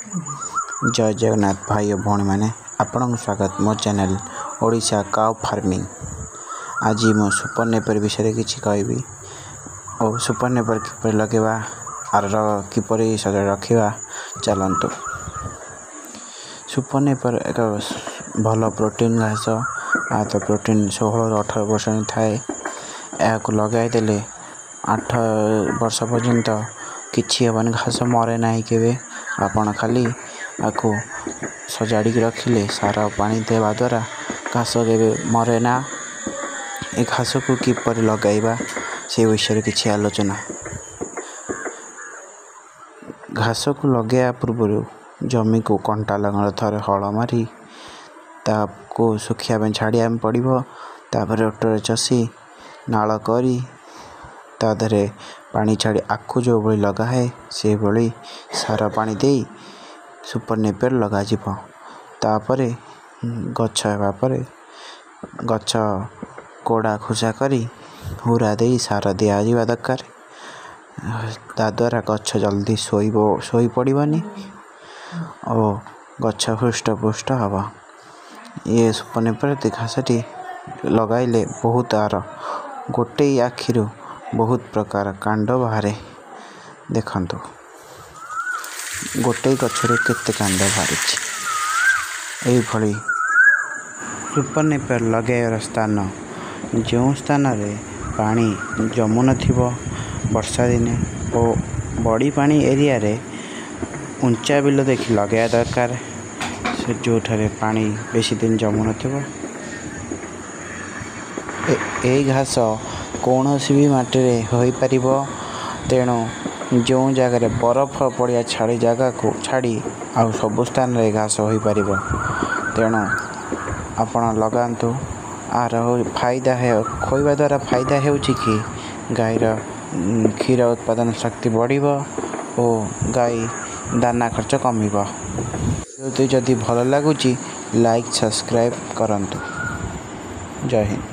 जय जगन्नाथ भाई और भौणी मैंने आपन स्वागत मो चैनल ओडिशा काउ फार्मिंग। आज मो सुपर नेपर विषय किसी कहबी और सुपर नेपर किपर लगेवा आर किपर सजा रखा चलतु। सुपर नेपर एक भल प्रोटीन घास तो प्रोटीन 16-18% थाए। यह लगे 8 वर्ष पर्यंत किसी हेनी घास मरे ना के आपड़ खाली आपको सजाड़ी रखिले सार पानी देवा द्वारा घास के मरे ना। ए घास को किपर लगेगा से विषय किसी आलोचना। घास को लगे पूर्व जमी को कंटा लगन थर हल मारी ताको सुखिया छाड़िया पड़ो। तापर ओटर चसी नाल करी तादरे पानी छाड़ी आखु जो बड़ी लगा है से बड़ी सारा पानी दे सुपर नेपर लगा जिवो। तापरे गछ हेबापरे गछ कोड़ा खुसा करी हुरा दे सारा दिया जावा दरकार। ताद्वारा गछ जल्दी सोई पड़वानी और गछ हृष्टपुष्ट हवा। ये सुपर नेपर घासटी लगाइले बहुत आर गोटे आखिर बहुत प्रकार कांड बाहर देखंतु। गोटे गछरे केते कांड बाहरी सुपर नेपर लगे स्थान जो स्थान रे पानी जमु नथिबो वर्षा दिने और बड़ी पानी एरिया रे उंचा बिल देखी लगे दरकार से जो ठारे पानी बेसी दिन जमु नथिबो। ए घास कौन सी भी माटी रे होई परिबो। तेणु जो जगह बरफ पड़िया छाड़ी जगह को छाड़ी आउ सब स्थान रे घास हो पारिबो। तेणु आपण लगातु आर फायदा है खोइबा द्वारा फायदा होउछि कि गाईर क्षीर उत्पादन शक्ति बढ़िबो और गाई दाना खर्च कमिबो। जदि भल लागुछि लाइक सब्सक्राइब करंतु। जय हिंद।